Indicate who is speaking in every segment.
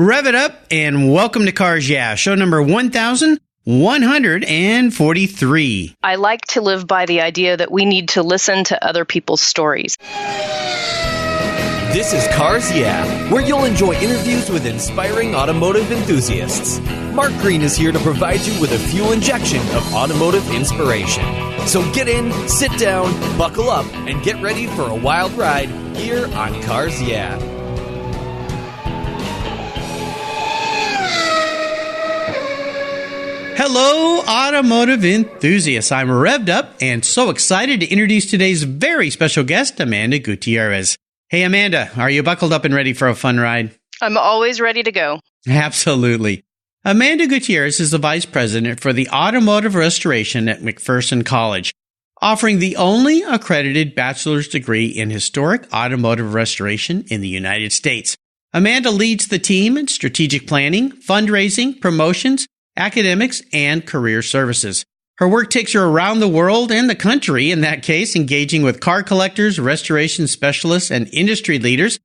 Speaker 1: Rev it up and welcome to Cars Yeah, show number 1143.
Speaker 2: I like to live by the idea that we need to listen to other people's stories.
Speaker 3: This is Cars Yeah, where you'll enjoy interviews with inspiring automotive enthusiasts. Mark Green is here to provide you with a fuel injection of automotive inspiration. So get in, sit down, buckle up, and get ready for a wild ride here on Cars Yeah.
Speaker 1: Hello, automotive enthusiasts. I'm revved up and so excited to introduce today's very special guest, Amanda Gutierrez. Hey, Amanda, are you buckled up and ready for a fun ride?
Speaker 2: I'm always ready to go.
Speaker 1: Absolutely. Amanda Gutierrez is the Vice President for the Automotive Restoration at McPherson College, offering the only accredited bachelor's degree in historic automotive restoration in the United States. Amanda leads the team in strategic planning, fundraising, promotions, academics, and career services. Her work takes her around the world and the country, in that case, engaging with car collectors, restoration specialists, and industry leaders.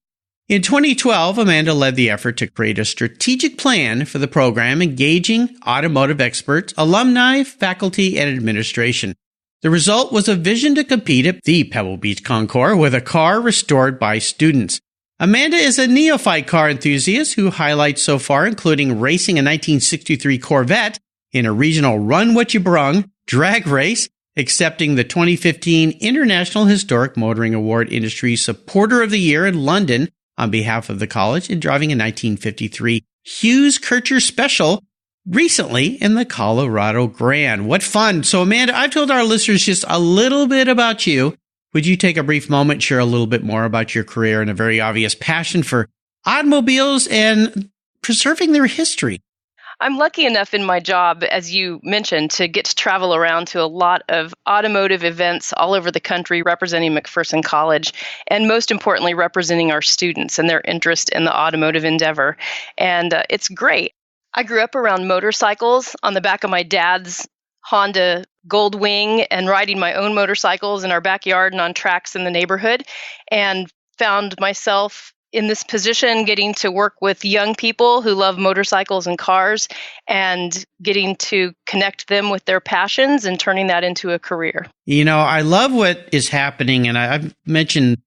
Speaker 1: In 2012, Amanda led the effort to create a strategic plan for the program, engaging automotive experts, alumni, faculty, and administration. The result was a vision to compete at the Pebble Beach Concours with a car restored by students. Amanda is a neophyte car enthusiast who highlights so far, including racing a 1963 Corvette in a regional Run What You Brung drag race, accepting the 2015 International Historic Motoring Award Industry Supporter of the Year in London on behalf of the college, and driving a 1953 Hughes-Kircher Special recently in the Colorado Grand. What fun. So Amanda, I've told our listeners just a little bit about you. Would you take a brief moment, share a little bit more about your career and a very obvious passion for automobiles and preserving their history?
Speaker 2: I'm lucky enough in my job, as you mentioned, to get to travel around to a lot of automotive events all over the country representing McPherson College, and most importantly, representing our students and their interest in the automotive endeavor. And it's great. I grew up around motorcycles on the back of my dad's Honda Goldwing and riding my own motorcycles in our backyard and on tracks in the neighborhood, and found myself in this position getting to work with young people who love motorcycles and cars and getting to connect them with their passions and turning that into a career.
Speaker 1: You know, I love what is happening, and I've mentioned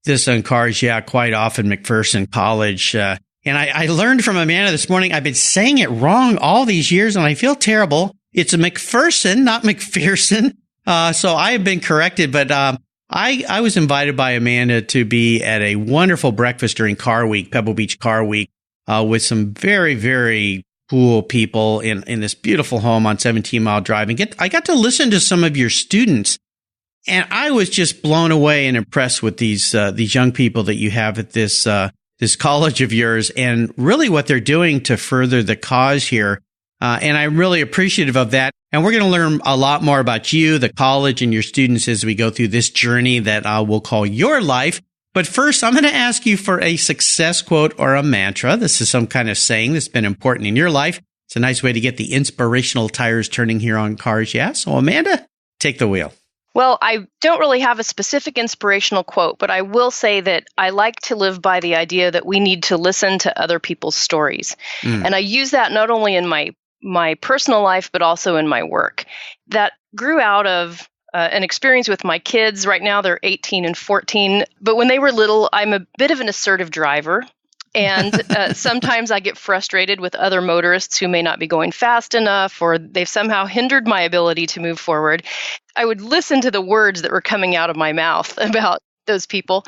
Speaker 1: this on Cars Yeah quite often, McPherson College. And I learned from Amanda this morning, I've been saying it wrong all these years, and I feel terrible. It's a McPherson, not McPherson. So I have been corrected, but I was invited by Amanda to be at a wonderful breakfast during Car Week, Pebble Beach Car Week, with some very, very cool people in this beautiful home on 17 Mile Drive. And I got to listen to some of your students, and I was just blown away and impressed with these young people that you have at this college of yours, and really what they're doing to further the cause here. And I'm really appreciative of that. And we're going to learn a lot more about you, the college, and your students as we go through this journey that we'll call your life. But first, I'm going to ask you for a success quote or a mantra. This is some kind of saying that's been important in your life. It's a nice way to get the inspirational tires turning here on Cars Yeah. So Amanda, take the wheel.
Speaker 2: Well, I don't really have a specific inspirational quote, but I will say that I like to live by the idea that we need to listen to other people's stories. And I use that not only in my personal life, but also in my work. That grew out of an experience with my kids. Right now, they're 18 and 14. But when they were little, I'm a bit of an assertive driver. And sometimes I get frustrated with other motorists who may not be going fast enough, or they've somehow hindered my ability to move forward. I would listen to the words that were coming out of my mouth about those people.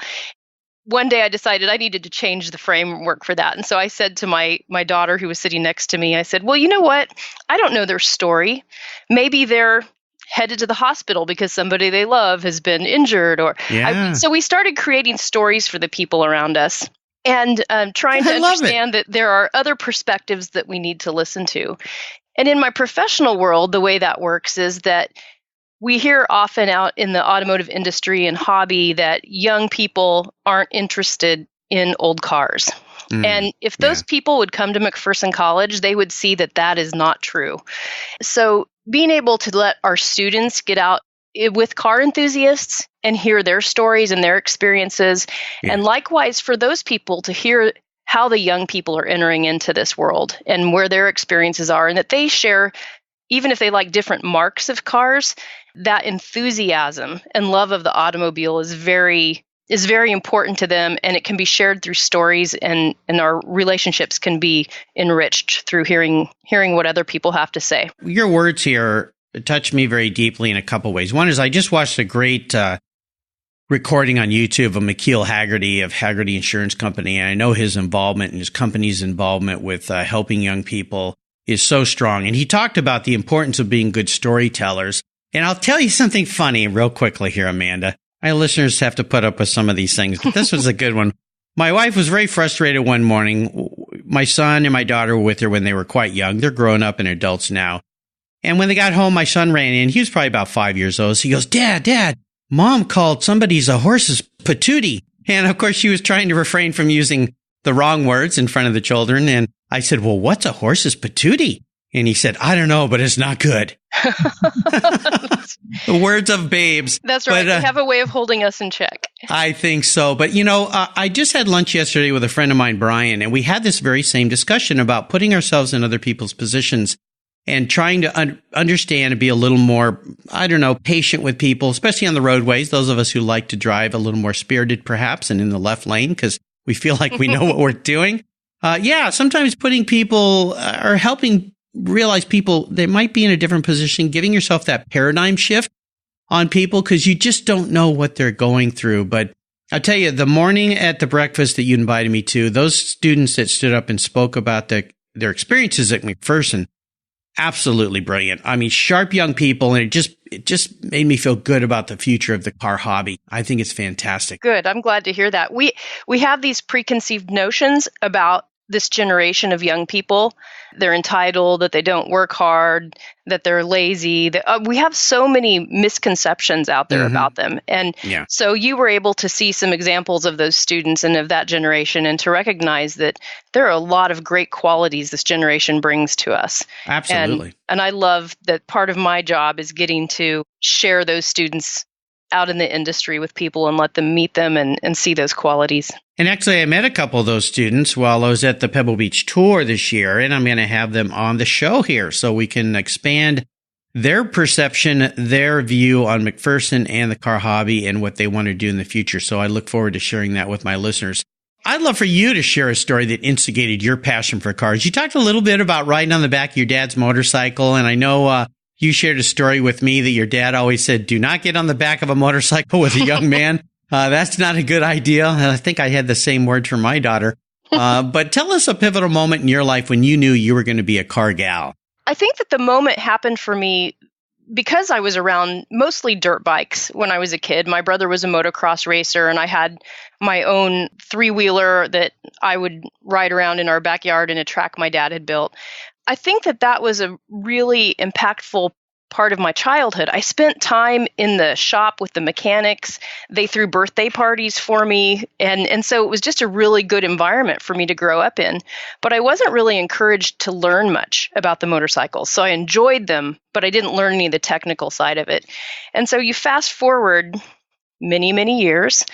Speaker 2: One day I decided I needed to change the framework for that. And so I said to my daughter who was sitting next to me, I said, well, you know what? I don't know their story. Maybe they're headed to the hospital because somebody they love has been injured. So we started creating stories for the people around us and trying to understand that there are other perspectives that we need to listen to. And in my professional world, the way that works is that we hear often out in the automotive industry and hobby that young people aren't interested in old cars. And if those people would come to McPherson College, they would see that that is not true. So being able to let our students get out with car enthusiasts and hear their stories and their experiences, and likewise for those people to hear how the young people are entering into this world and where their experiences are, and that they share, even if they like different marks of cars, that enthusiasm and love of the automobile is very important to them, and it can be shared through stories, and our relationships can be enriched through hearing what other people have to say.
Speaker 1: Your words here touched me very deeply in a couple ways. One is I just watched a great recording on YouTube of McKeel Haggerty of Haggerty Insurance Company, and I know his involvement and his company's involvement with helping young people is so strong. And he talked about the importance of being good storytellers. And I'll tell you something funny real quickly here, Amanda. My listeners have to put up with some of these things, but this was a good one. My wife was very frustrated one morning. My son and my daughter were with her when they were quite young. They're grown up and adults now. And when they got home, my son ran in. He was probably about 5 years old. So he goes, Dad, Mom called somebody's a horse's patootie. And of course, she was trying to refrain from using the wrong words in front of the children. And I said, well, what's a horse's patootie? And he said, I don't know, but it's not good. The words of babes.
Speaker 2: That's right. They have a way of holding us in check.
Speaker 1: I think so. But, I just had lunch yesterday with a friend of mine, Brian, and we had this very same discussion about putting ourselves in other people's positions and trying to understand and be a little more, patient with people, especially on the roadways, those of us who like to drive a little more spirited perhaps and in the left lane because we feel like we know what we're doing. Sometimes putting people or helping realize people, they might be in a different position, giving yourself that paradigm shift on people because you just don't know what they're going through. But I'll tell you, the morning at the breakfast that you invited me to, those students that stood up and spoke about their experiences at McPherson, absolutely brilliant. I mean, sharp young people, and it just made me feel good about the future of the car hobby. I think it's fantastic.
Speaker 2: Good. I'm glad to hear that. We have these preconceived notions about this generation of young people. They're entitled, that they don't work hard, that they're lazy. We have so many misconceptions out there about them. And so you were able to see some examples of those students and of that generation and to recognize that there are a lot of great qualities this generation brings to us.
Speaker 1: Absolutely.
Speaker 2: And I love that part of my job is getting to share those students out in the industry with people and let them meet them and see those qualities.
Speaker 1: And actually, I met a couple of those students while I was at the Pebble Beach tour this year, and I'm going to have them on the show here so we can expand their perception, their view on McPherson and the car hobby and what they want to do in the future. So I look forward to sharing that with my listeners. I'd love for you to share a story that instigated your passion for cars. You talked a little bit about riding on the back of your dad's motorcycle, and I know you shared a story with me that your dad always said, do not get on the back of a motorcycle with a young man. That's not a good idea. And I think I had the same word for my daughter. But tell us a pivotal moment in your life when you knew you were going to be a car gal.
Speaker 2: I think that the moment happened for me because I was around mostly dirt bikes when I was a kid. My brother was a motocross racer, and I had my own three-wheeler that I would ride around in our backyard in a track my dad had built. I think that was a really impactful part of my childhood. I spent time in the shop with the mechanics. They threw birthday parties for me. And so it was just a really good environment for me to grow up in. But I wasn't really encouraged to learn much about the motorcycles. So I enjoyed them, but I didn't learn any of the technical side of it. And so you fast forward many, many years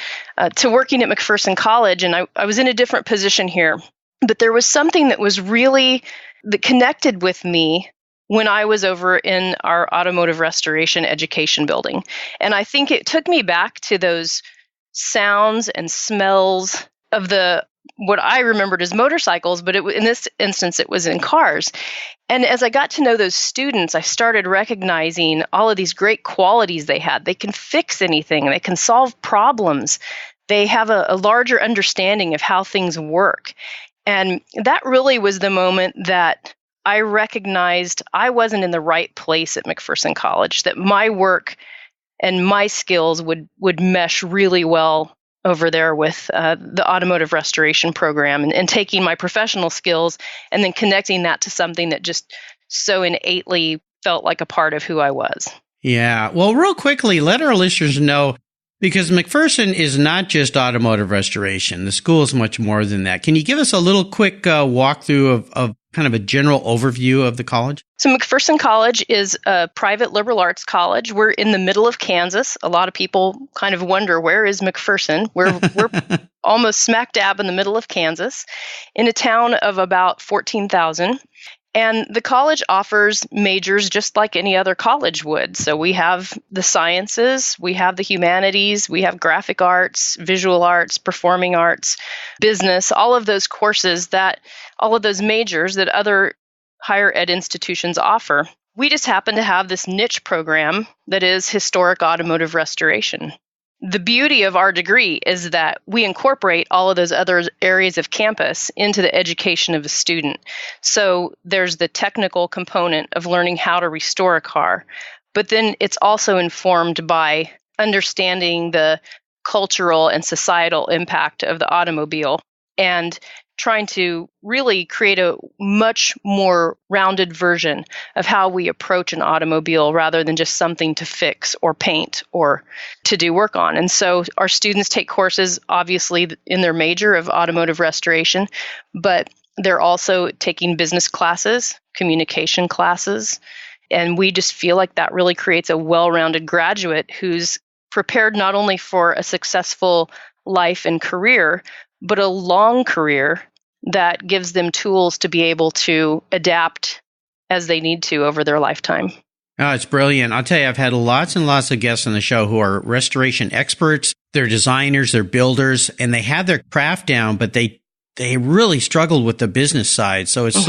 Speaker 2: to working at McPherson College. And I was in a different position here. But there was something that connected with me when I was over in our Automotive Restoration education building. And I think it took me back to those sounds and smells of what I remembered as motorcycles, but in this instance, it was in cars. And as I got to know those students, I started recognizing all of these great qualities they had. They can fix anything. They can solve problems. They have a larger understanding of how things work. And that really was the moment that I recognized I wasn't in the right place at McPherson College, that my work and my skills would mesh really well over there with the automotive restoration program and taking my professional skills and then connecting that to something that just so innately felt like a part of who I was.
Speaker 1: Yeah. Well, real quickly, let our listeners know, because McPherson is not just automotive restoration. The school is much more than that. Can you give us a little quick walkthrough of kind of a general overview of the college?
Speaker 2: So McPherson College is a private liberal arts college. We're in the middle of Kansas. A lot of people kind of wonder, where is McPherson? We're almost smack dab in the middle of Kansas in a town of about 14,000. And the college offers majors just like any other college would. So we have the sciences, we have the humanities, we have graphic arts, visual arts, performing arts, business, all of those courses all of those majors that other higher ed institutions offer. We just happen to have this niche program that is historic automotive restoration. The beauty of our degree is that we incorporate all of those other areas of campus into the education of a student. So there's the technical component of learning how to restore a car, but then it's also informed by understanding the cultural and societal impact of the automobile and trying to really create a much more rounded version of how we approach an automobile rather than just something to fix or paint or to do work on. And so our students take courses, obviously, in their major of automotive restoration, but they're also taking business classes, communication classes, and we just feel like that really creates a well-rounded graduate who's prepared not only for a successful life and career, but a long career that gives them tools to be able to adapt as they need to over their lifetime.
Speaker 1: Oh, it's brilliant. I'll tell you, I've had lots and lots of guests on the show who are restoration experts. They're designers, they're builders, and they have their craft down, but they really struggled with the business side. So it's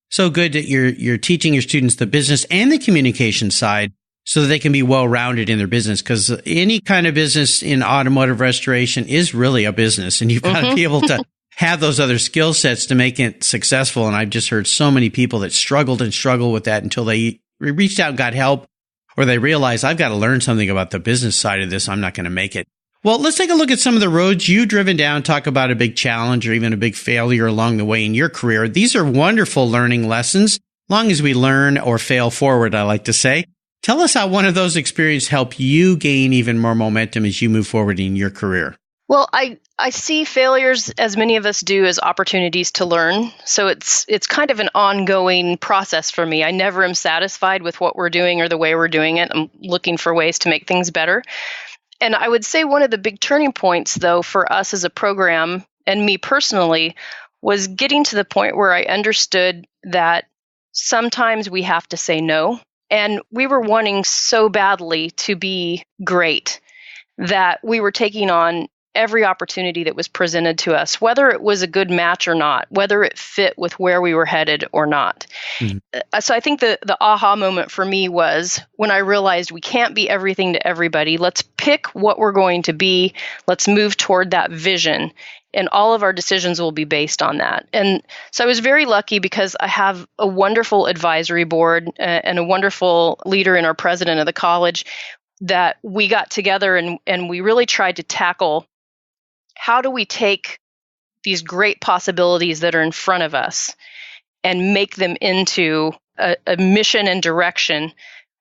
Speaker 1: so good that you're teaching your students the business and the communication side so that they can be well-rounded in their business, because any kind of business in automotive restoration is really a business, and you've got to be able to have those other skill sets to make it successful. And I've just heard so many people that struggled with that until they reached out and got help, or they realized, I've got to learn something about the business side of this. I'm not going to make it. Well, let's take a look at some of the roads you've driven down, talk about a big challenge or even a big failure along the way in your career. These are wonderful learning lessons. Long as we learn or fail forward, I like to say. Tell us how one of those experiences helped you gain even more momentum as you move forward in your career.
Speaker 2: Well, I see failures, as many of us do, as opportunities to learn. So it's kind of an ongoing process for me. I never am satisfied with what we're doing or the way we're doing it. I'm looking for ways to make things better. And I would say one of the big turning points, though, for us as a program and me personally, was getting to the point where I understood that sometimes we have to say no. And we were wanting so badly to be great that we were taking on every opportunity that was presented to us, whether it was a good match or not, whether it fit with where we were headed or not. So I think the aha moment for me was when I realized we can't be everything to everybody. Let's pick what we're going to be. Let's move toward that vision. And all of our decisions will be based on that. And so I was very lucky because I have a wonderful advisory board and a wonderful leader in our president of the college that we got together and we really tried to tackle how do we take these great possibilities that are in front of us and make them into a mission and direction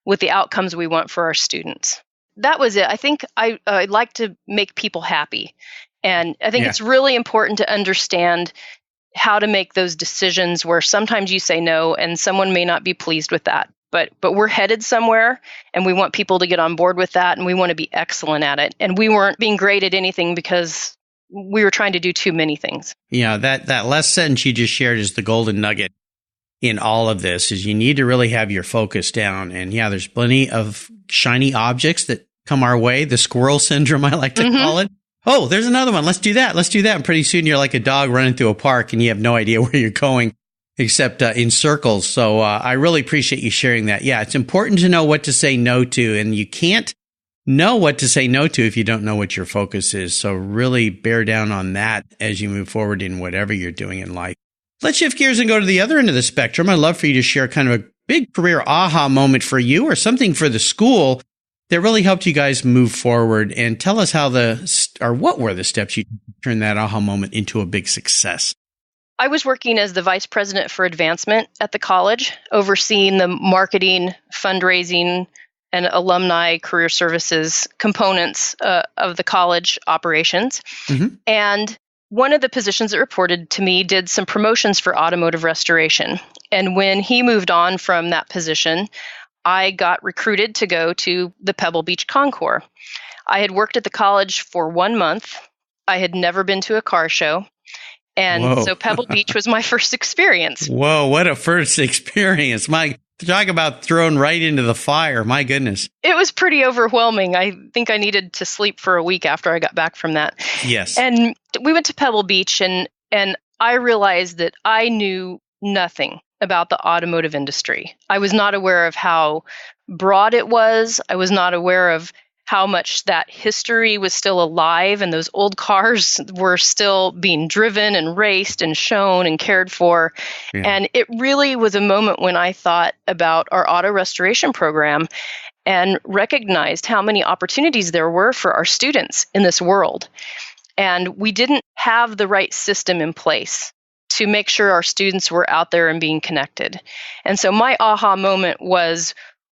Speaker 2: with the outcomes we want for our students. That was it. I think I like to make people happy. And I think it's really important to understand how to make those decisions where sometimes you say no and someone may not be pleased with that. But we're headed somewhere and we want people to get on board with that and we want to be excellent at it. And we weren't being great at anything because we were trying to do too many things. Yeah,
Speaker 1: that last sentence you just shared is the golden nugget in all of this, is you need to really have your focus down. And yeah, there's plenty of shiny objects that come our way, the squirrel syndrome, I like to call it. Oh, there's another one. Let's do that. And pretty soon you're like a dog running through a park and you have no idea where you're going except in circles. So I really appreciate you sharing that. Yeah, it's important to know what to say no to, and you can't know what to say no to if you don't know what your focus is. So really bear down on that as you move forward in whatever you're doing in life. Let's shift gears and go to the other end of the spectrum. I'd love for you to share kind of a big career aha moment for you or something for the school that really helped you guys move forward, and tell us how what were the steps you turned that aha moment into a big success.
Speaker 2: I was working as the vice president for advancement at the college, overseeing the marketing, fundraising, and alumni career services components of the college operations. And one of the positions that reported to me did some promotions for automotive restoration. And when he moved on from that position, I got recruited to go to the Pebble Beach Concours. I had worked at the college for 1 month. I had never been to a car show. And so Pebble Beach was my first experience.
Speaker 1: Whoa, what a first experience. Talk about thrown right into the fire. My goodness.
Speaker 2: It was pretty overwhelming. I think I needed to sleep for a week after I got back from that.
Speaker 1: Yes.
Speaker 2: And we went to Pebble Beach, and I realized that I knew nothing about the automotive industry. I was not aware of how broad it was. I was not aware of how much that history was still alive and those old cars were still being driven and raced and shown and cared for. Yeah. And it really was a moment when I thought about our auto restoration program and recognized how many opportunities there were for our students in this world. And we didn't have the right system in place to make sure our students were out there and being connected. And so my aha moment was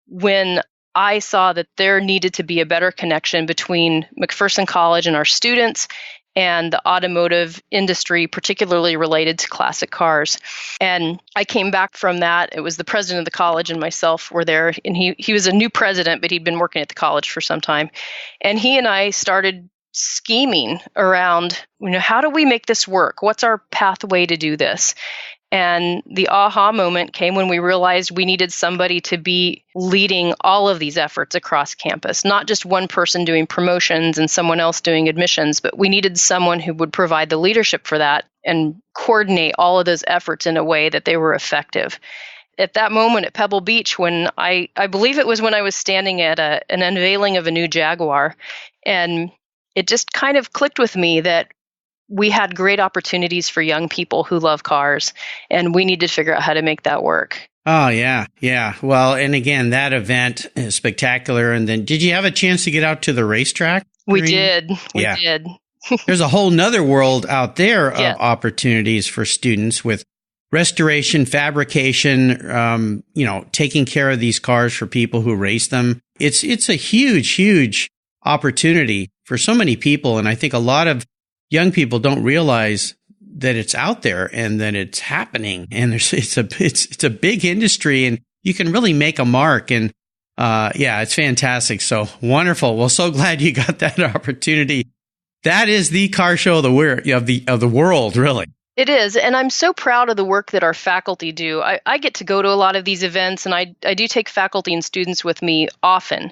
Speaker 2: when I saw that there needed to be a better connection between McPherson College and our students and the automotive industry, particularly related to classic cars. And I came back from that. It was the president of the college and myself were there. And he was a new president, but he'd been working at the college for some time. And he and I started scheming around, how do we make this work? What's our pathway to do this? And the aha moment came when we realized we needed somebody to be leading all of these efforts across campus, not just one person doing promotions and someone else doing admissions, but we needed someone who would provide the leadership for that and coordinate all of those efforts in a way that they were effective. At that moment at Pebble Beach, when I believe it was when I was standing at an unveiling of a new Jaguar, and it just kind of clicked with me that we had great opportunities for young people who love cars, and we need to figure out how to make that work.
Speaker 1: Oh, yeah. Yeah. Well, and again, that event is spectacular. And then did you have a chance to get out to the racetrack?
Speaker 2: We did. We did.
Speaker 1: There's a whole nother world out there of opportunities for students with restoration, fabrication, taking care of these cars for people who race them. It's a huge, huge opportunity for so many people. And I think a lot of young people don't realize that it's out there and that it's happening. And it's a big industry and you can really make a mark. And, it's fantastic. So wonderful. Well, so glad you got that opportunity. That is the car show of the world, really.
Speaker 2: It is. And I'm so proud of the work that our faculty do. I get to go to a lot of these events, and I do take faculty and students with me often.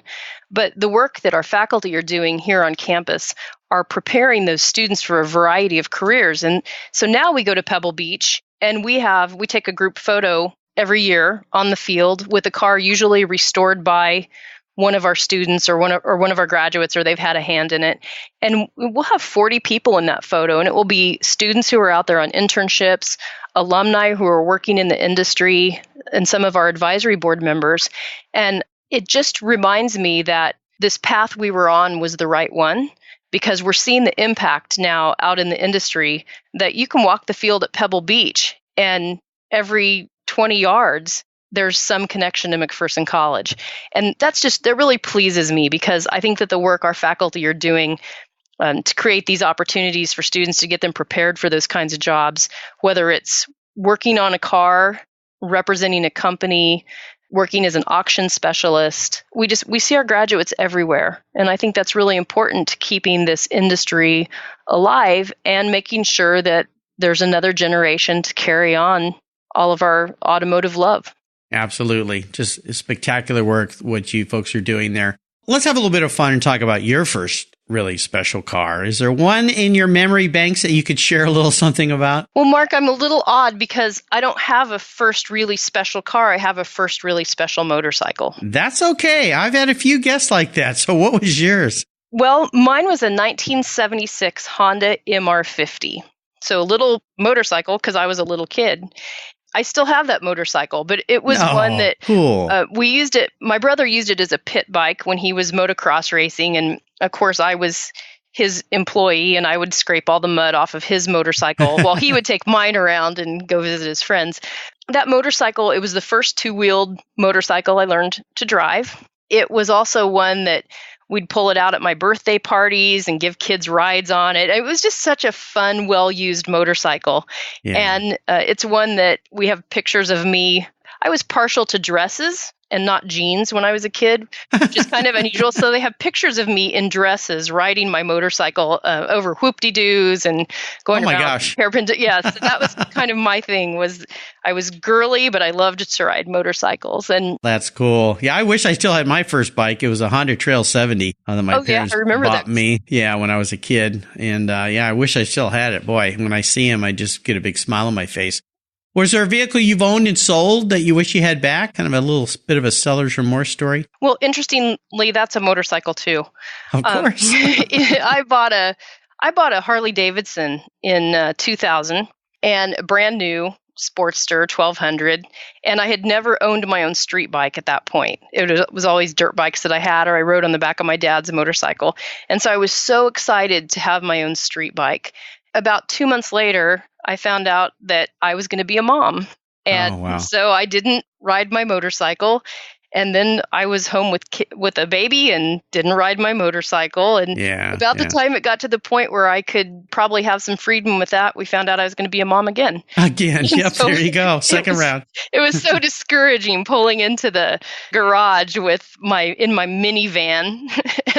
Speaker 2: But the work that our faculty are doing here on campus are preparing those students for a variety of careers. And so now we go to Pebble Beach, and we take a group photo every year on the field with a car usually restored by one of our students or one of our graduates, or they've had a hand in it. And we'll have 40 people in that photo, and it will be students who are out there on internships, alumni who are working in the industry, and some of our advisory board members. And it just reminds me that this path we were on was the right one, because we're seeing the impact now out in the industry that you can walk the field at Pebble Beach, and every 20 yards, there's some connection to McPherson College. And that really pleases me, because I think that the work our faculty are doing to create these opportunities for students to get them prepared for those kinds of jobs, whether it's working on a car, representing a company, working as an auction specialist, we see our graduates everywhere. And I think that's really important to keeping this industry alive and making sure that there's another generation to carry on all of our automotive love.
Speaker 1: Absolutely. Just spectacular work, what you folks are doing there. Let's have a little bit of fun and talk about your first really special car. Is there one in your memory banks that you could share a little something about?
Speaker 2: Well, Mark, I'm a little odd because I don't have a first really special car. I have a first really special motorcycle.
Speaker 1: That's okay. I've had a few guests like that. So what was yours?
Speaker 2: Well, mine was a 1976 Honda MR50. So a little motorcycle because I was a little kid. I still have that motorcycle, but it was one that we used it. My brother used it as a pit bike when he was motocross racing. And of course, I was his employee and I would scrape all the mud off of his motorcycle while he would take mine around and go visit his friends. That motorcycle, it was the first two-wheeled motorcycle I learned to drive. It was also one that We'd pull it out at my birthday parties and give kids rides on it. It was just such a fun, well-used motorcycle.
Speaker 1: Yeah.
Speaker 2: And it's one that we have pictures of me. I was partial to dresses and not jeans when I was a kid, which is kind of unusual. So they have pictures of me in dresses riding my motorcycle over whoop-de-doos and going around.
Speaker 1: Gosh.
Speaker 2: Yeah, so that was kind of my thing. Was I was girly, but I loved to ride motorcycles. And
Speaker 1: that's cool. Yeah, I wish I still had my first bike. It was a Honda Trail 70 that my parents bought me. Yeah, when I was a kid. And I wish I still had it. Boy, when I see him, I just get a big smile on my face. Was there a vehicle you've owned and sold that you wish you had back? Kind of a little bit of a seller's remorse story?
Speaker 2: Well, interestingly, that's a motorcycle too.
Speaker 1: Of course.
Speaker 2: I bought a Harley Davidson in 2000 and a brand new Sportster 1200. And I had never owned my own street bike at that point. It was always dirt bikes that I had, or I rode on the back of my dad's motorcycle. And so I was so excited to have my own street bike. About 2 months later, I found out that I was going to be a mom. And so I didn't ride my motorcycle. And then I was home with a baby and didn't ride my motorcycle. And the time it got to the point where I could probably have some freedom with that, we found out I was going to be a mom again.
Speaker 1: Yep, so there you go. Second round.
Speaker 2: It was so discouraging pulling into the garage in my minivan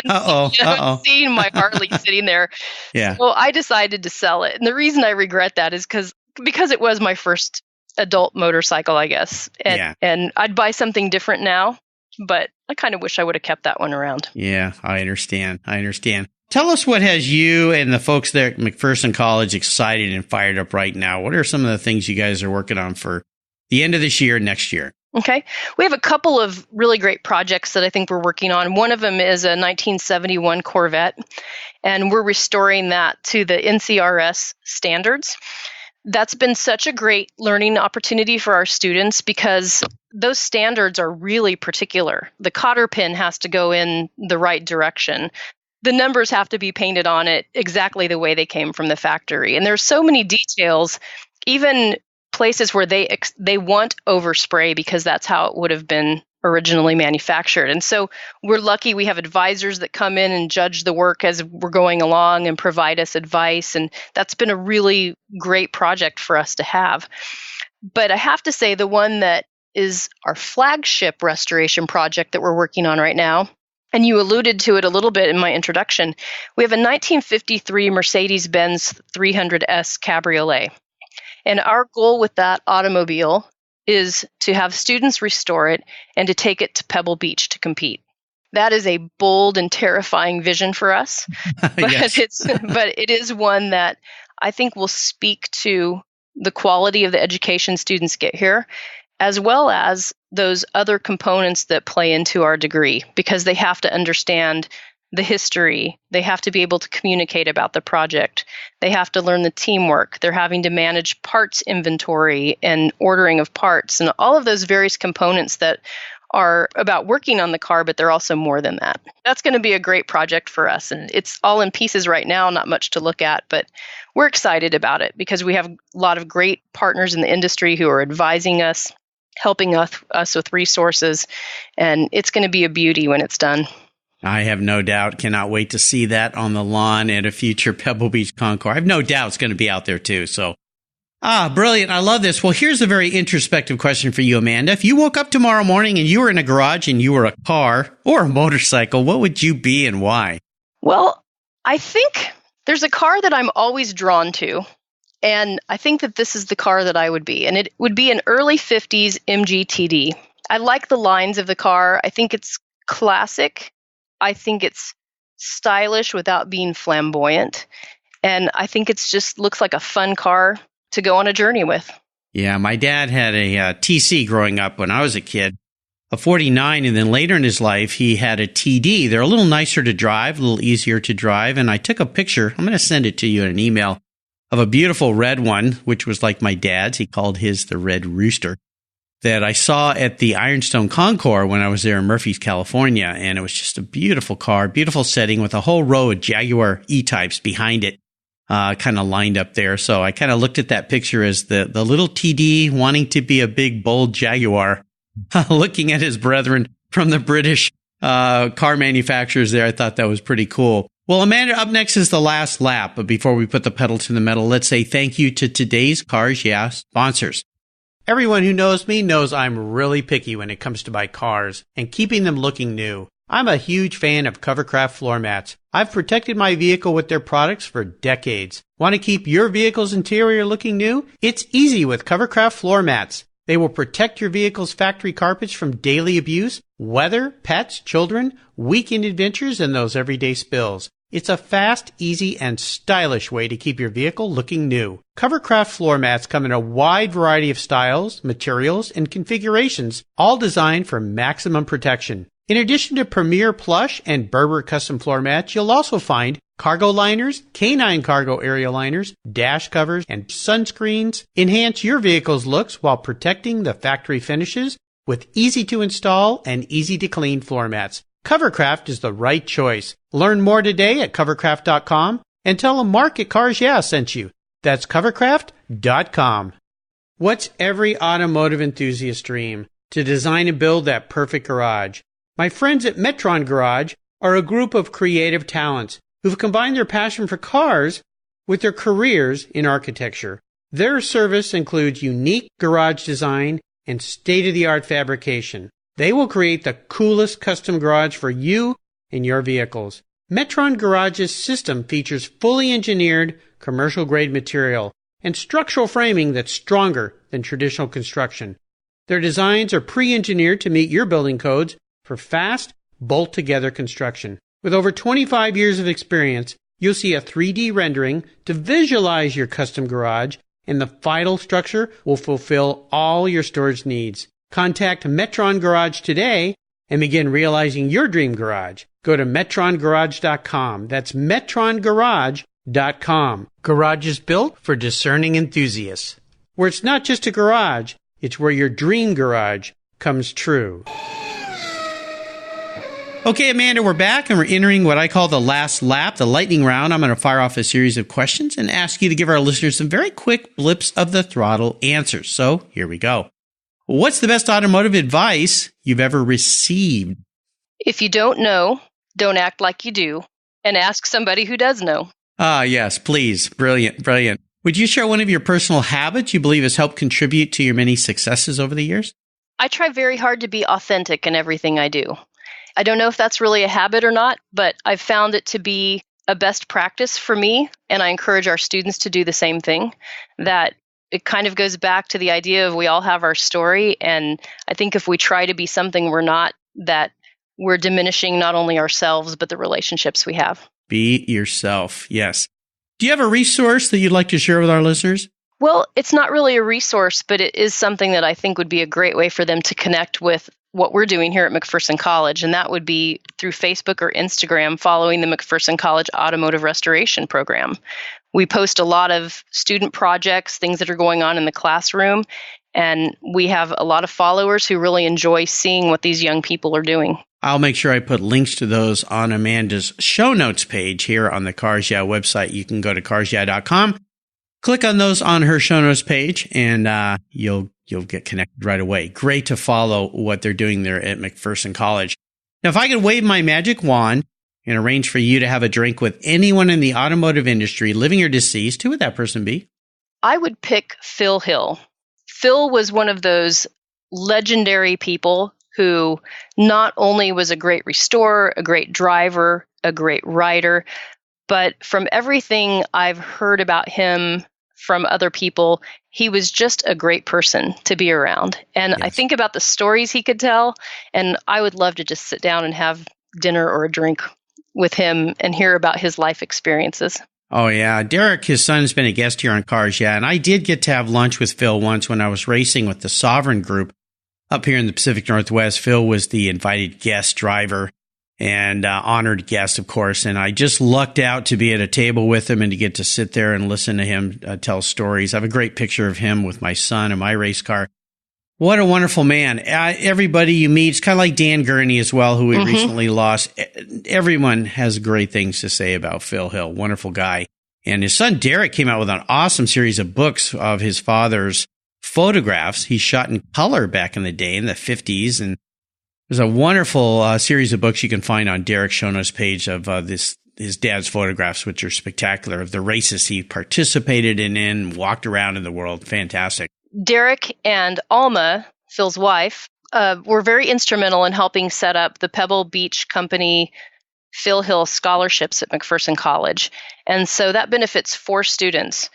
Speaker 2: and seeing my Harley sitting there.
Speaker 1: Yeah.
Speaker 2: So I decided to sell it. And the reason I regret that is because it was my first adult motorcycle, I guess. And I'd buy something different now, but I kind of wish I would have kept that one around.
Speaker 1: Yeah, I understand. Tell us what has you and the folks there at McPherson College excited and fired up right now. What are some of the things you guys are working on for the end of this year, next year?
Speaker 2: Okay. We have a couple of really great projects that I think we're working on. One of them is a 1971 Corvette, and we're restoring that to the NCRS standards. That's been such a great learning opportunity for our students because those standards are really particular. The cotter pin has to go in the right direction. The numbers have to be painted on it exactly the way they came from the factory. And there's so many details, even places where they want overspray because that's how it would have been originally manufactured. And so we're lucky we have advisors that come in and judge the work as we're going along and provide us advice. And that's been a really great project for us to have. But I have to say the one that is our flagship restoration project that we're working on right now, and you alluded to it a little bit in my introduction, we have a 1953 Mercedes-Benz 300S Cabriolet. And our goal with that automobile is to have students restore it and to take it to Pebble Beach to compete. That is a bold and terrifying vision for us, but it is one that I think will speak to the quality of the education students get here, as well as those other components that play into our degree, because they have to understand the history. They have to be able to communicate about the project. They have to learn the teamwork. They're having to manage parts inventory and ordering of parts and all of those various components that are about working on the car, but they're also more than that. That's going to be a great project for us. And it's all in pieces right now, not much to look at, but we're excited about it because we have a lot of great partners in the industry who are advising us, helping us with resources, and it's going to be a beauty when it's done.
Speaker 1: I have no doubt. Cannot wait to see that on the lawn at a future Pebble Beach Concours. I have no doubt it's going to be out there too. So, brilliant. I love this. Well, here's a very introspective question for you, Amanda. If you woke up tomorrow morning and you were in a garage and you were a car or a motorcycle, what would you be and why?
Speaker 2: Well, I think there's a car that I'm always drawn to. And I think that this is the car that I would be. And it would be an early 50s MGTD. I like the lines of the car. I think it's classic. I think it's stylish without being flamboyant. And I think it's just looks like a fun car to go on a journey with.
Speaker 1: Yeah, my dad had a TC growing up when I was a kid, a 49, and then later in his life, he had a TD. They're a little nicer to drive, a little easier to drive. And I took a picture, I'm going to send it to you in an email, of a beautiful red one, which was like my dad's. He called his the Red Rooster, that I saw at the Ironstone Concours when I was there in Murphy's, California. And it was just a beautiful car, beautiful setting with a whole row of Jaguar E-Types behind it, kind of lined up there. So I kind of looked at that picture as the little TD wanting to be a big, bold Jaguar, looking at his brethren from the British car manufacturers there. I thought that was pretty cool. Well, Amanda, up next is the last lap. But before we put the pedal to the metal, let's say thank you to today's Cars Yeah sponsors. Everyone who knows me knows I'm really picky when it comes to my cars and keeping them looking new. I'm a huge fan of Covercraft floor mats. I've protected my vehicle with their products for decades. Want to keep your vehicle's interior looking new? It's easy with Covercraft floor mats. They will protect your vehicle's factory carpets from daily abuse, weather, pets, children, weekend adventures, and those everyday spills. It's a fast, easy, and stylish way to keep your vehicle looking new. Covercraft floor mats come in a wide variety of styles, materials, and configurations, all designed for maximum protection. In addition to Premier Plush and Berber custom floor mats, you'll also find cargo liners, canine cargo area liners, dash covers, and sunscreens. Enhance your vehicle's looks while protecting the factory finishes with easy-to-install and easy-to-clean floor mats. Covercraft is the right choice. Learn more today at covercraft.com and tell them Mark at Cars Yeah sent you. That's covercraft.com. What's every automotive enthusiast's dream? To design and build that perfect garage. My friends at Metron Garage are a group of creative talents who've combined their passion for cars with their careers in architecture. Their service includes unique garage design and state-of-the-art fabrication. They will create the coolest custom garage for you and your vehicles. Metron Garage's system features fully engineered commercial-grade material and structural framing that's stronger than traditional construction. Their designs are pre-engineered to meet your building codes for fast, bolt-together construction. With over 25 years of experience, you'll see a 3D rendering to visualize your custom garage, and the final structure will fulfill all your storage needs. Contact Metron Garage today and begin realizing your dream garage. Go to metrongarage.com. That's metrongarage.com. Garage is built for discerning enthusiasts. Where it's not just a garage, it's where your dream garage comes true. Okay, Amanda, we're back and we're entering what I call the last lap, the lightning round. I'm going to fire off a series of questions and ask you to give our listeners some very quick blips of the throttle answers. So here we go. What's the best automotive advice you've ever received?
Speaker 2: If you don't know, don't act like you do, and ask somebody who does know.
Speaker 1: Ah, yes, please. Brilliant, brilliant. Would you share one of your personal habits you believe has helped contribute to your many successes over the years?
Speaker 2: I try very hard to be authentic in everything I do. I don't know if that's really a habit or not, but I've found it to be a best practice for me, and I encourage our students to do the same thing. That it kind of goes back to the idea of we all have our story, and I think if we try to be something we're not, that we're diminishing not only ourselves, but the relationships we have.
Speaker 1: Be yourself, yes. Do you have a resource that you'd like to share with our listeners?
Speaker 2: Well, it's not really a resource, but it is something that I think would be a great way for them to connect with what we're doing here at McPherson College, and that would be through Facebook or Instagram following the McPherson College Automotive Restoration program. We post a lot of student projects, things that are going on in the classroom, and we have a lot of followers who really enjoy seeing what these young people are doing.
Speaker 1: I'll make sure I put links to those on Amanda's show notes page here on the Cars Yeah website. You can go to carsyeah.com, click on those on her show notes page, and you'll get connected right away. Great to follow what they're doing there at McPherson College. Now, if I could wave my magic wand and arrange for you to have a drink with anyone in the automotive industry, living or deceased, who would that person be?
Speaker 2: I would pick Phil Hill. Phil was one of those legendary people who not only was a great restorer, a great driver, a great writer, but from everything I've heard about him from other people, he was just a great person to be around. And yes. I think about the stories he could tell, and I would love to just sit down and have dinner or a drink with him and hear about his life experiences.
Speaker 1: Oh, yeah. Derek, his son, has been a guest here on Cars Yeah, and I did get to have lunch with Phil once when I was racing with the Sovereign Group up here in the Pacific Northwest. Phil was the invited guest driver and honored guest, of course, and I just lucked out to be at a table with him and to get to sit there and listen to him tell stories. I have a great picture of him with my son in my race car. What a wonderful man. Everybody you meet, it's kind of like Dan Gurney as well, who we recently lost. Everyone has great things to say about Phil Hill. Wonderful guy. And his son Derek came out with an awesome series of books of his father's photographs. He shot in color back in the day in the 50s. And There's a wonderful series of books you can find on Derek's show notes page of his dad's photographs, which are spectacular, of the races he participated in, walked around in the world. Fantastic.
Speaker 2: Derek and Alma, Phil's wife, were very instrumental in helping set up the Pebble Beach Company Phil Hill scholarships at McPherson College. And so that benefits 4 students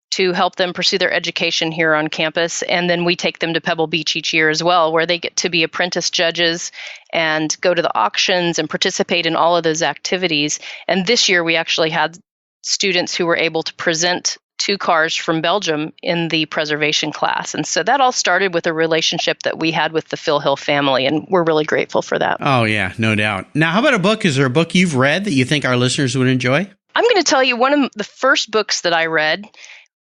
Speaker 2: to help them pursue their education here on campus. And then we take them to Pebble Beach each year as well, where they get to be apprentice judges and go to the auctions and participate in all of those activities. And this year we actually had students who were able to present 2 cars from Belgium in the preservation class. And so that all started with a relationship that we had with the Phil Hill family, and we're really grateful for that.
Speaker 1: Oh, yeah, no doubt. Now, how about a book? Is there a book you've read that you think our listeners would enjoy?
Speaker 2: I'm going to tell you one of the first books that I read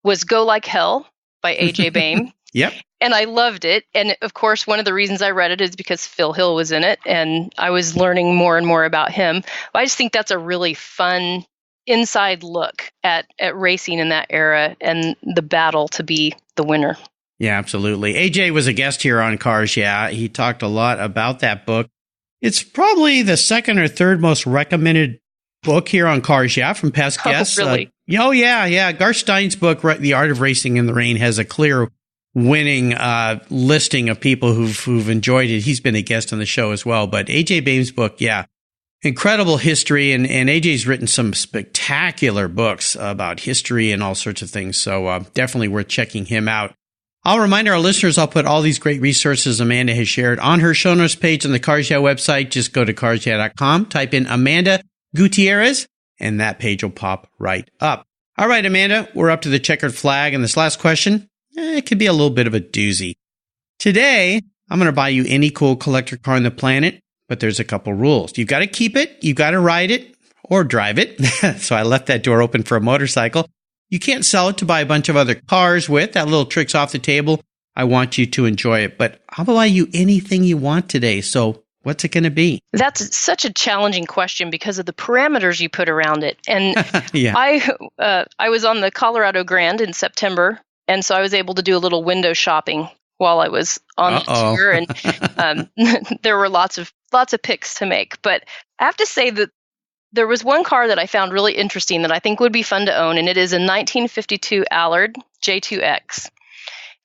Speaker 2: was Go Like Hell by A.J. Boehm.
Speaker 1: Yep.
Speaker 2: And I loved it. And of course, one of the reasons I read it is because Phil Hill was in it, and I was learning more and more about him. But I just think that's a really fun inside look at racing in that era and the battle to be the winner.
Speaker 1: Yeah, absolutely. AJ was a guest here on Cars. Yeah, he talked a lot about that book. It's probably the second or third most recommended book here on Cars. Yeah, from past guests.
Speaker 2: Really?
Speaker 1: Yeah. Garth Stein's book, The Art of Racing in the Rain, has a clear winning listing of people who've enjoyed it. He's been a guest on the show as well. But AJ Boehm's book, yeah. Incredible history, and AJ's written some spectacular books about history and all sorts of things, so definitely worth checking him out. I'll remind our listeners, I'll put all these great resources Amanda has shared on her show notes page on the Cars Yeah website. Just go to carsyeah.com, type in Amanda Gutierrez, and that page will pop right up. All right, Amanda, we're up to the checkered flag, and this last question, it could be a little bit of a doozy. Today, I'm going to buy you any cool collector car on the planet, but there's a couple rules. You've got to keep it, you've got to ride it, or drive it. So I left that door open for a motorcycle. You can't sell it to buy a bunch of other cars with. That little trick's off the table. I want you to enjoy it, but I'll buy you anything you want today. So what's it going to be?
Speaker 2: That's such a challenging question because of the parameters you put around it. And
Speaker 1: yeah.
Speaker 2: I was on the Colorado Grand in September, and so I was able to do a little window shopping while I was on the tour, and there were lots of picks to make. But I have to say that there was one car that I found really interesting that I think would be fun to own, and it is a 1952 Allard J2X.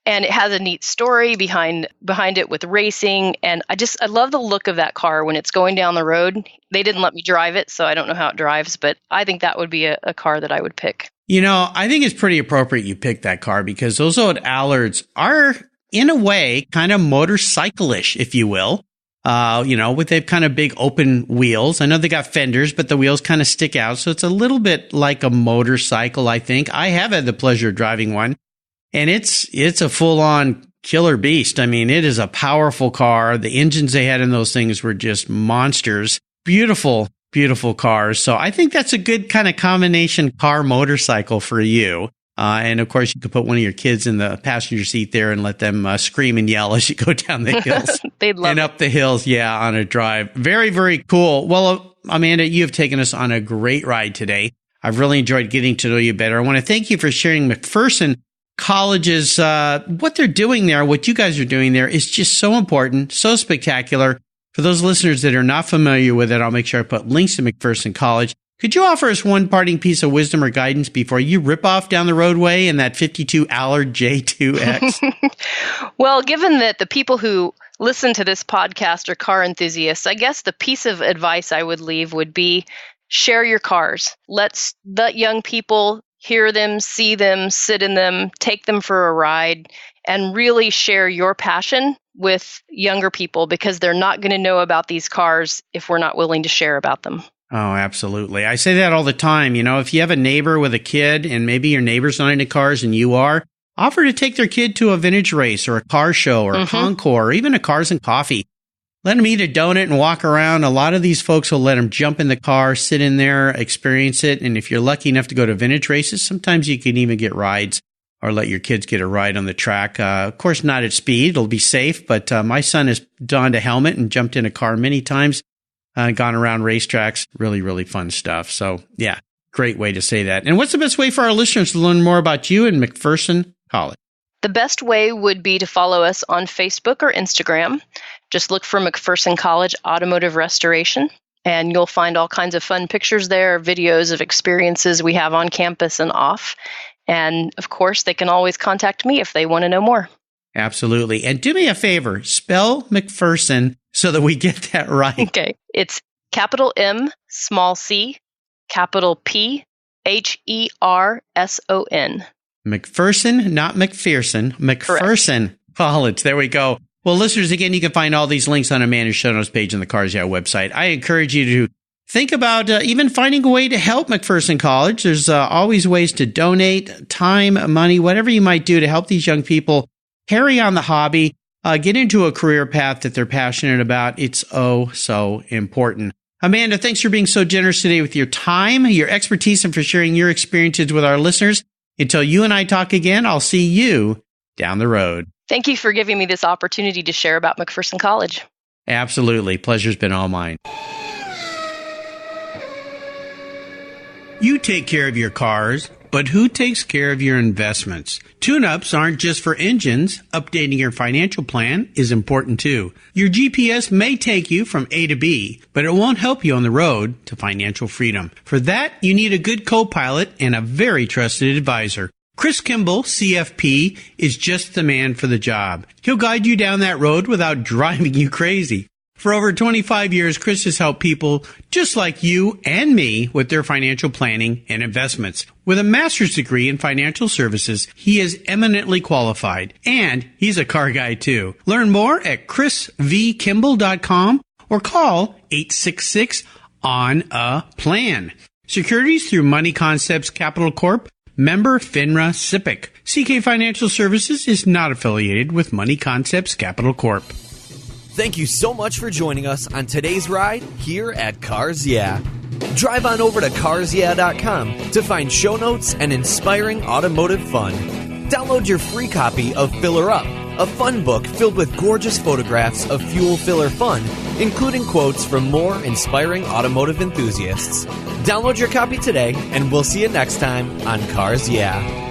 Speaker 2: And it has a neat story behind it with racing, and I love the look of that car when it's going down the road. They didn't let me drive it, so I don't know how it drives, but I think that would be a car that I would pick.
Speaker 1: You know, I think it's pretty appropriate you pick that car because those old Allards are, in a way, kind of motorcycle-ish, if you will. With they've kind of big open wheels. I know they got fenders, but the wheels kind of stick out. So it's a little bit like a motorcycle, I think. I have had the pleasure of driving one, and it's a full-on killer beast. I mean, it is a powerful car. The engines they had in those things were just monsters. Beautiful, beautiful cars. So I think that's a good kind of combination car motorcycle for you. And of course, you could put one of your kids in the passenger seat there and let them scream and yell as you go down the hills.
Speaker 2: They'd love
Speaker 1: and up the hills, yeah, on a drive. Very, very cool. Well, Amanda, you have taken us on a great ride today. I've really enjoyed getting to know you better. I want to thank you for sharing McPherson College's, what they're doing there, what you guys are doing there is just so important, so spectacular. For those listeners that are not familiar with it, I'll make sure I put links to McPherson College. Could you offer us one parting piece of wisdom or guidance before you rip off down the roadway in that 52 Allard J2X?
Speaker 2: Well, given that the people who listen to this podcast are car enthusiasts, I guess the piece of advice I would leave would be share your cars. Let young people hear them, see them, sit in them, take them for a ride, and really share your passion with younger people because they're not going to know about these cars if we're not willing to share about them.
Speaker 1: Oh, absolutely. I say that all the time. You know, if you have a neighbor with a kid and maybe your neighbor's not into cars and you are, offer to take their kid to a vintage race or a car show or a concours or even a Cars and Coffee. Let them eat a donut and walk around. A lot of these folks will let them jump in the car, sit in there, experience it. And if you're lucky enough to go to vintage races, sometimes you can even get rides or let your kids get a ride on the track. Of course, not at speed. It'll be safe. But my son has donned a helmet and jumped in a car many times. Gone around racetracks, really, really fun stuff. So, yeah, great way to say that. And what's the best way for our listeners to learn more about you and McPherson College?
Speaker 2: The best way would be to follow us on Facebook or Instagram. Just look for McPherson College Automotive Restoration, and you'll find all kinds of fun pictures there, videos of experiences we have on campus and off. And of course, they can always contact me if they want to know more.
Speaker 1: Absolutely. And do me a favor, spell McPherson so that we get that right.
Speaker 2: Okay. It's capital M, small c, capital P, H-E-R-S-O-N.
Speaker 1: McPherson, not McPherson. McPherson
Speaker 2: Correct.
Speaker 1: College. There we go. Well, listeners, again, you can find all these links on Amanda's show notes page on the Cars Yeah website. I encourage you to think about even finding a way to help McPherson College. There's always ways to donate time, money, whatever you might do to help these young people carry on the hobby, get into a career path that they're passionate about. It's so important. Amanda, thanks for being so generous today with your time, your expertise, and for sharing your experiences with our listeners. Until you and I talk again, I'll see you down the road.
Speaker 2: Thank you for giving me this opportunity to share about McPherson College.
Speaker 1: Absolutely. Pleasure's been all mine. You take care of your cars, but who takes care of your investments? Tune-ups aren't just for engines. Updating your financial plan is important too. Your GPS may take you from A to B, but it won't help you on the road to financial freedom. For that, you need a good co-pilot and a very trusted advisor. Chris Kimball, CFP, is just the man for the job. He'll guide you down that road without driving you crazy. For over 25 years, Chris has helped people just like you and me with their financial planning and investments. With a master's degree in financial services, he is eminently qualified, and he's a car guy too. Learn more at chrisvkimball.com or call 866-ON-A-PLAN. Securities through Money Concepts Capital Corp. Member FINRA SIPC. CK Financial Services is not affiliated with Money Concepts Capital Corp.
Speaker 3: Thank you so much for joining us on today's ride here at Cars Yeah. Drive on over to carsyeah.com to find show notes and inspiring automotive fun. Download your free copy of Filler Up, a fun book filled with gorgeous photographs of fuel filler fun, including quotes from more inspiring automotive enthusiasts. Download your copy today, and we'll see you next time on Cars Yeah.